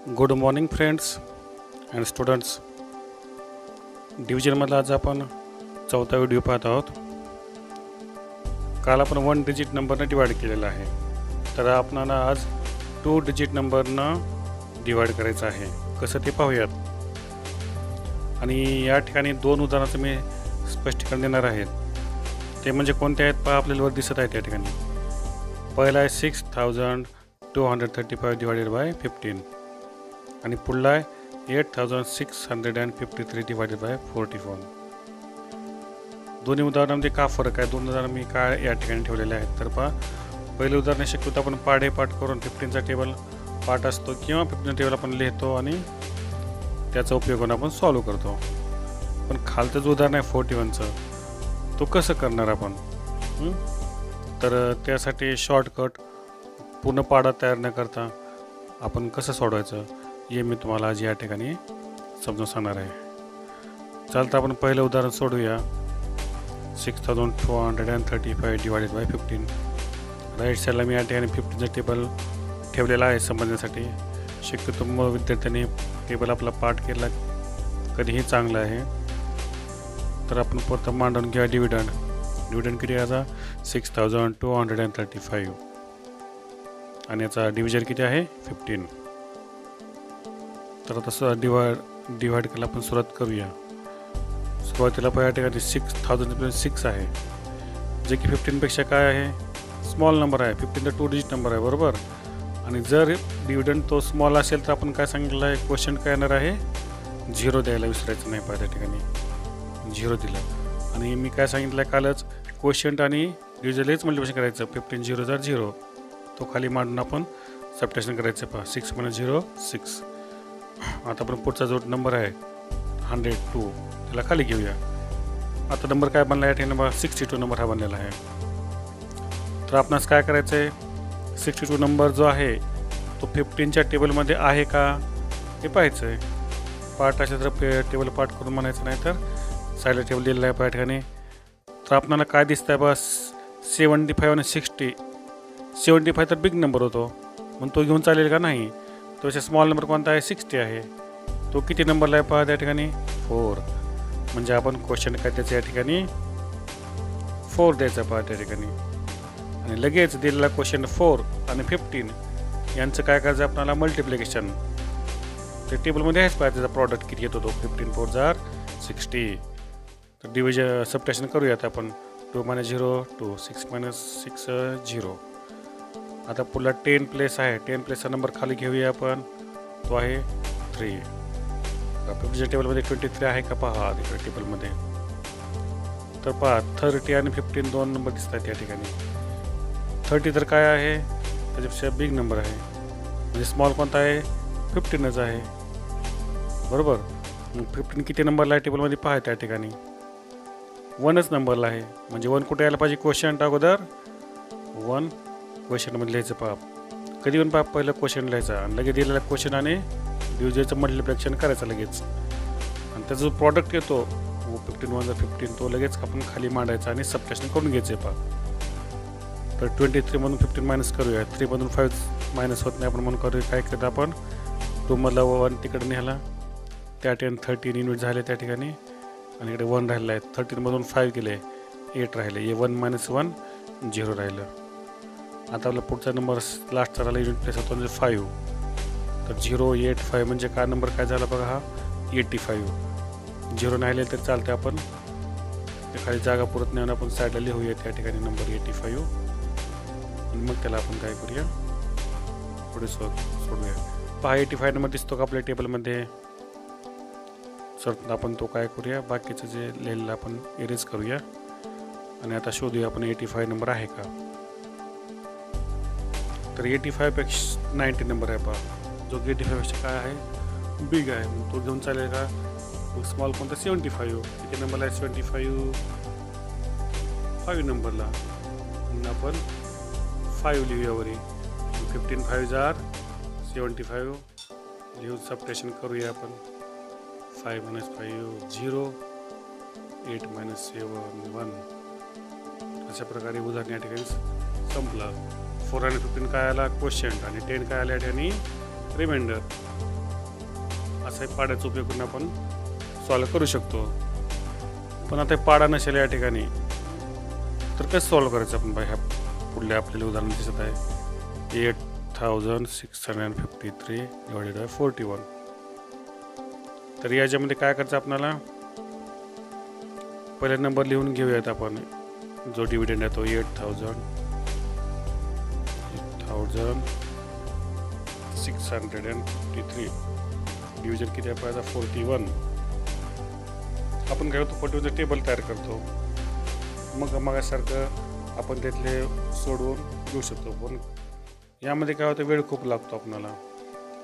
Good morning friends and students. डिव्हिजनमधला आज आपण चौथा व्हिडिओ पाहत आहोत. काल आपण 1 डिजिट नंबरनं डिवाइड केलेला आहे, तर आपणाला आज 2 डिजिट नंबरनं डिवाइड करायचं आहे. कसं ते पाहूयात. आणि या ठिकाणी 2 उदाहरणाचं मी स्पष्टीकरण देणार आहेत. ते म्हणजे कोणते आहेत पहा, आपल्याला वर दिसत आहेत या ठिकाणी. पहिला आहे 6235 डिवायडेड बाय 15 आणि पुढला आहे 8653 डिवायडेड बाय 44. दोन्ही उदाहरणामध्ये का फरक आहे, दोन उदाहरण मी काय या ठिकाणी ठेवलेले आहेत. तर पहा, पहिले उदाहरण शक्यतो आपण पाढे पाठ करून 15चा टेबल पाठ असतो किंवा 15चा टेबल आपण लिहितो आणि त्याचा उपयोग करून आपण सॉल्व करतो. पण खालचं जो उदाहरण आहे 41चं, तो कसं करणार आपण? तर त्यासाठी शॉर्टकट पूर्ण पाढा तयार न करता आपण कसं सोडवायचं हे मी तुम्हाला आज या ठिकाणी समजून सांगणार आहे. चालतं आपण पहिलं उदाहरण सोडूया. 6235 डिवायडेड बाय 15. राईट साईडला मी या ठिकाणी 15चं टेबल ठेवलेला आहे समजण्यासाठी. शक्यतो मग विद्यार्थ्यांनी टेबल आपला पाठ केला कधीही चांगला आहे. तर आपण प्रथम मांडून घ्या डिव्हिडंड किती याचा 6235 आणि याचा डिव्हिजन किती आहे 15. तर तसं डिवाइड करायला आपण सुरुवात करूया. सुरुवातीला पहिल्या ठिकाणी 6006 आहे, जे की 15पेक्षा काय आहे, स्मॉल नंबर आहे. 15 2 डिजिट नंबर आहे, बरोबर. आणि जर डिव्हिडंड तो स्मॉल असेल तर आपण काय सांगितलं आहे, क्वेश्चन काय येणार आहे, 0 द्यायला विसरायचं नाही. पहिल्या ठिकाणी 0 दिलं. आणि मी काय सांगितलं आहे कालच, क्वेश्चन आणि डिव्हिजनच मल्टिप्लिकेशन करायचं. 15 0 जर 0 तो खाली मांडून आपण सबट्रॅक्शन करायचं. पहा 6 - 0 6. आता आपण पुढचा जो नंबर आहे 102 त्याला खाली घेऊया. आता नंबर काय बनला या ठिकाणी, नंबर 62 नंबर हा बनलेला आहे. तर आपणास काय करायचं आहे, 62 नंबर जो आहे तो 15च्या टेबलमध्ये आहे का हे पाहायचं आहे. पार्ट असेल तर टेबल पार्ट करून म्हणायचं, नाही तर साईडला टेबल दिलेला आहे या ठिकाणी. तर आपल्याला काय दिसतं आहे बस 75 आणि 60. 75 तर बिग नंबर होतो म्हणून तो घेऊन चालेल का, नाही. तो स्मॉल नंबर कोणता आहे 60 आहे. तो किती नंबरला आहे पहा त्या ठिकाणी 4. म्हणजे आपण क्वेश्चन काय द्यायचं या ठिकाणी 4 द्यायचा पहा त्या ठिकाणी. आणि लगेच दिलेला क्वेश्चन 4 आणि 15 यांचं काय करायचं आपल्याला मल्टिप्लिकेशन. ते टेबलमध्ये आहेच पाहिजे, त्याचा प्रॉडक्ट किती येतो तो 15 4 जार 60. तर डिव्हिजन सबट्रॅक्शन करूयात आपण. 2 - 0 2 6 - 6 0. आता पुढला 10 प्लेस आहे. 10 प्लेसचा नंबर खाली घेऊया आपण, तो आहे 3. 15च्या टेबलमध्ये 23 आहे का पहा तिकडे टेबलमध्ये. तर पहा 30 आणि 15 दोन नंबर दिसत आहेत या ठिकाणी. 30 तर काय आहे, त्याच्यापेक्षा बिग नंबर आहे. म्हणजे स्मॉल कोणता आहे 15च आहे, बरोबर. मग 15 किती नंबरला आहे टेबलमध्ये पहा त्या ठिकाणी 1च नंबरला आहे. म्हणजे 1 कुठे यायला पाहिजे, क्वेश्चन अगोदर 1 क्वेश्चनमध्ये लिहायचं. पहा कधी पण पहा पहिलं क्वेश्चन लिहायचा आणि लगेच दिलेला क्वेश्चन आणि डिव्हिजनचं मल्टिप्लिकेशन करायचं लगेच. आणि त्याचा जो प्रॉडक्ट येतो 15 1 15 तो लगेच आपण खाली मांडायचा आणि सबट्रॅक्शन करून घ्यायचं. पहा तर 23 मधून 15 मायनस करूया. 3 मधून 5 मायनस होत नाही, आपण म्हणून करूया काय करतं आपण 2 मधला 1 तिकडे निघाला, त्या ठिकाणी 13 युनिट झाले त्या ठिकाणी आणि इकडे 1 राहिलं आहे. 13 मधून 5 गेले 8 राहिले. 1 - 1 0 राहिलं. आता आपला पुढचा नंबर लास्टचा राहिला युनिट प्लेस होतो म्हणजे 5. तर 0 8 5 म्हणजे काय नंबर काय झाला बघा हा 85. 0 नाही लिहिले तर चालते, आपण खाली जागा पुरत नाही आपण साईडला लिहूया त्या ठिकाणी नंबर 85 आणि मग त्याला आपण काय करूया पुढे सोडूया. पहा 85 नंबर दिसतो का आपल्या टेबलमध्ये. सर आपण तो काय करूया, बाकीचं जे लिहिलेलं आपण इरेज करूया आणि आता शोधूया आपण 85 नंबर आहे का. तर 85 पेक्षा 90 नंबर आहे पहा, जो 85 पेक्षा काय आहे बिग आहे, तो घेऊन चालेल का. स्मॉल कोणता 75. किती नंबरला आहे 75 5 नंबरला. आपण 5 लिहूयावरी. 15 5 जार 75 लिहून सबट्रॅक्शन करूया आपण. 5 - 5 0 8 - 7 1. अशा प्रकारे उदाहरण या ठिकाणी संपलं. 4 आणि 15 काय आला क्वेश्चन आणि 10 काय आल्या आणि रिमाइंडर. असा पाड्याचा उपयोग करून आपण सॉल्व करू शकतो. पण आता पाडा नसेल या ठिकाणी तर कसं सॉल्व करायचं आपण ह्या पुढल्या आपल्याला उदाहरण दिसत आहे 8653 डिवायडेड बाय 41. तर याच्यामध्ये काय करायचं आपल्याला पहिला नंबर लिहून घेऊयात आपण जो डिव्हिडंड आहे तो 8653 डिव्हिजन किती आहे पाहिजे 41. आपण काय होतो 41चं टेबल तयार करतो मग मगासारखं आपण त्यातले सोडवून घेऊ शकतो. पण यामध्ये काय होतं वेळ खूप लागतो आपल्याला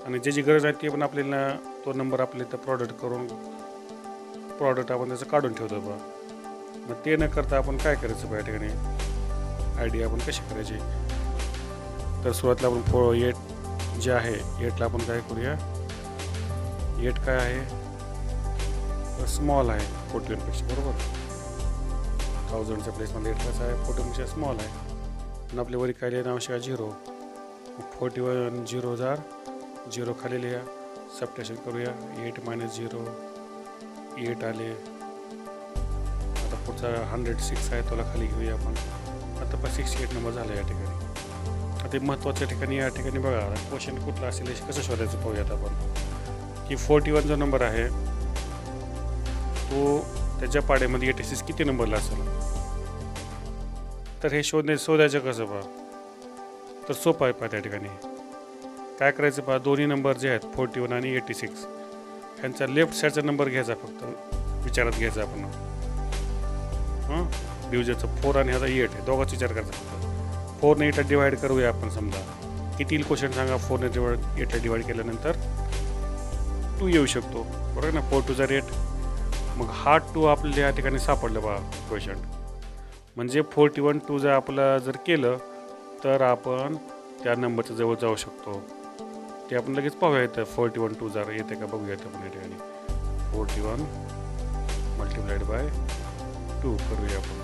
आणि ज्याची गरज आहे ते पण आपल्याला तो नंबर आपल्या इथं प्रॉडक्ट आपण त्याचं काढून ठेवतो बा. मग ते न करता आपण काय करायचं बा या ठिकाणी आयडिया आपण कशी करायची. तर सुरुवातीला आपण 8 जे आहे 8ला आपण काय करूया 8 काय आहे स्मॉल आहे 41पेक्षा बरोबर. 1000च्या प्लेसमध्ये 8 कसं आहे 41पेक्षा स्मॉल आहे. पण आपल्या वरी काय लिहिणं आवश्यक आहे 0. 41 0 खाली लिहा सबट्रॅक्शन करूया 8 - 0 8 आले. आता पुढचा 106 आहे त्याला खाली घेऊया आपण. आता 68 नंबर झाला या ठिकाणी. आता महत्त्वाच्या ठिकाणी या ठिकाणी बघा क्वेश्चन कुठला असेल कसं शोधायचं पाहूयात आपण की 41 जो नंबर आहे तो त्याच्या पाड्यामध्ये 86 किती नंबरला असेल. तर हे शोधायचं कसं पहा तर सोपं आहे पहा. त्या ठिकाणी काय करायचं पहा दोन्ही नंबर जे आहेत 41 आणि 86 ह्यांचा लेफ्ट साईडचा नंबर घ्यायचा फक्त विचारात घ्यायचा आपण. डिव्हिजनचा 4 आणि ह्याचा 8 आहे दोघांचा विचार करायचा फक्त. 4ने 8 डिवाईड करूया आपण समजा किती येईल क्वेश्चन सांगा. 4ने 8 डिवाईड केल्यानंतर 2 येऊ शकतो बरोबर ना. 4 2 8 मग हा 2 आपल्याला या ठिकाणी सापडलं बा क्वेश्चन. म्हणजे 41 2 जर आपलं जर केलं तर आपण त्या नंबरच्या जवळ जाऊ शकतो. ते आपण लगेच पाहूया येतं 41 2 जर येते का बघूयात आपण या ठिकाणी. 41 मल्टिप्लाइड बाय 2 करूया आपण.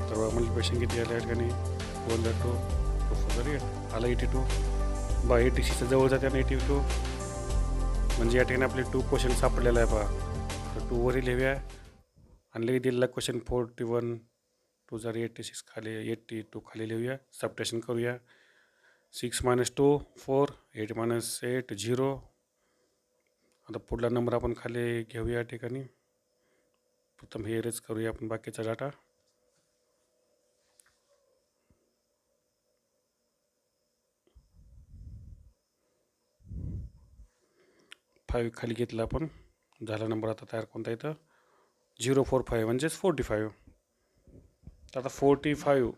तर मल्टिप्लिकेशन किती आलं या ठिकाणी 1 2 2 4 8 आला 82 बा. 86च्या जवळ जाते आणि 82 म्हणजे या ठिकाणी आपले 2 क्वेश्चन सापडलेला आहे पहा. तर 2 वरही लिहूया आणि लगेच दिलेला क्वेश्चन 41 2 86 खाली 82 खाली लिहूया सबट्रॅक्शन करूया 6 - 2 4 8 - 8 0. आता पुढला नंबर आपण खाली घेऊया या ठिकाणी. प्रथम हे इरेज करूया आपण बाकीचा डाटा. फाईव्ह खाली घेतला आपण झाला नंबर. आता तयार कोणता येतं 045 म्हणजेच 45. आता 45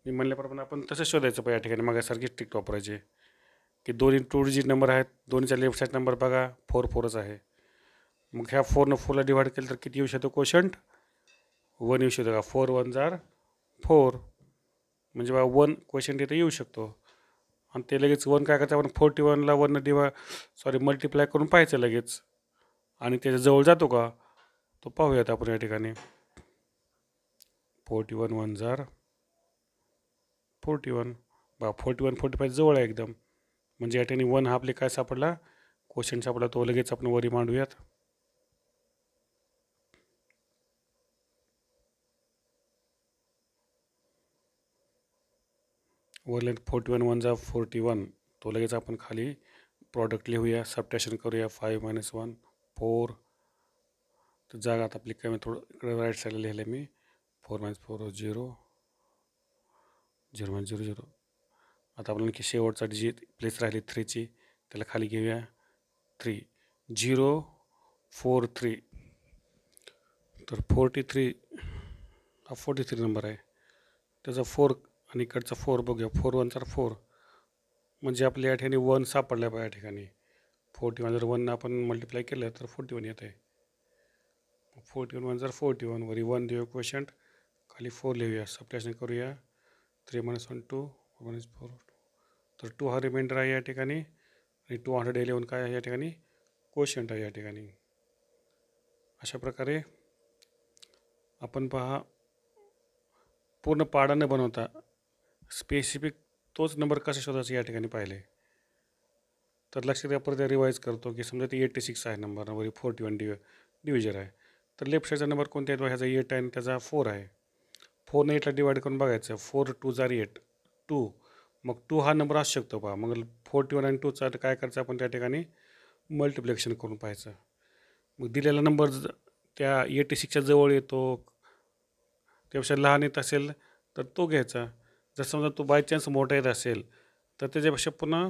मी म्हणल्याप्रमाणे आपण तसं शोधायचं पाहिजे या ठिकाणी मागासारखी ट्रिक वापरायची की दोन्ही 2 डिजिट नंबर आहेत दोन्हीचा लेफ्ट साईड नंबर बघा 4 4च आहे. मग ह्या 4 4ला डिवाईड केलं तर किती येऊ शकतो क्वोशंट 1 येऊ शकतो का. 4 1 4 म्हणजे बघा 1 क्वोशंट इथं येऊ शकतो. आणि ते लगेच 1 काय करायचं आपण 41ला 1 मल्टिप्लाय करून पाहायचं लगेच आणि त्याच्या जवळ जातो का तो पाहूयात आपण या ठिकाणी. 41 1 41 बा 41 45 जवळ आहे एकदम. म्हणजे या ठिकाणी 1 हा आपले काय सापडला क्वेश्चन सापडला तो लगेच आपण वरी मांडूयात. वरले 41 1 41 तो लगेच आपण खाली प्रॉडक्ट लिहूया सबट्रॅक्शन करूया 5 - 1 4. तर जागा आता आपली कमी थोडं इकडे राईट साईडला लिहिलं मी 4 - 4 0 0 - 0 0. आता आपल्याला की शेवटचा डिजिट प्लेस राहिली 3ची त्याला खाली घेऊया 3 0 4 3. तर 43 हा 43 नंबर आहे त्याचा 4 आणि इकडचा 4 बघूया 4 1 4 म्हणजे आपल्या या ठिकाणी 1 सापडला पाहिजे या ठिकाणी. 41 जर 1 आपण मल्टिप्लाय केलं तर 41 येत आहे. 41 1 41 वरी 1 देऊ क्वेश्चंट खाली 4 लिहूया सबट्रॅक्शन करूया 3 - 1 2 1 4 तर 2 हा रिमाइंडर आहे या ठिकाणी आणि 211 काय आहे या ठिकाणी क्वोशंट आहे या ठिकाणी. अशा प्रकारे आपण पहा पूर्ण पाडा न बनवता स्पेसिफिक तोच नंबर कसा शोधायचा या ठिकाणी पाहिले. तर लक्षात घ्या, परत रिवाईज करतो की समजा ते 86 आहे नंबर, वरी 41 डिव्हिजन आहे. तर लेफ्ट साईडचा नंबर कोणता आहे? ह्याचा 8 आहे आणि त्याचा 4 आहे. 4ने 8ला डिवाईड करून बघायचं. 4 2 जार 8 2. मग 2 हा नंबर असू शकतो पहा. मग 41 आणि 2चा काय करायचं आपण त्या ठिकाणी मल्टिप्लिकेशन करून पाहायचं. मग दिलेला नंबर त्या 86च्या जवळ येतो, त्यापेक्षा लहान येत असेल तर तो घ्यायचा. जर समजा तो बाय चान्स मोठा येत असेल तर त्याच्यापेक्षा पुन्हा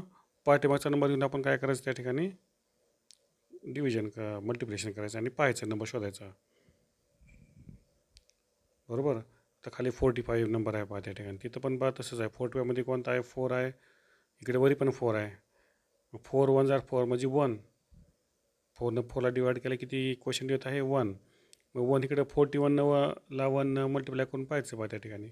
पाठीमागचा नंबर घेऊन आपण काय करायचं, त्या ठिकाणी डिव्हिजन मल्टिप्लिकेशन करायचं आणि पाहायचा नंबर शोधायचा. बरोबर. तर खाली 45 नंबर आहे पहा त्या ठिकाणी. तिथं पण पहा तसंच आहे. 45मध्ये कोणता आहे? 4 आहे. इकडे वरी पण 4 आहे. 4 1 जार 4 म्हणजे 1. 4ला 4ला डिवाईड केलं किती क्वेश्चन येत आहे? 1. मग 1 इकडे 41 ला 1 मल्टिप्लाय करून पाहायचं पहा त्या ठिकाणी.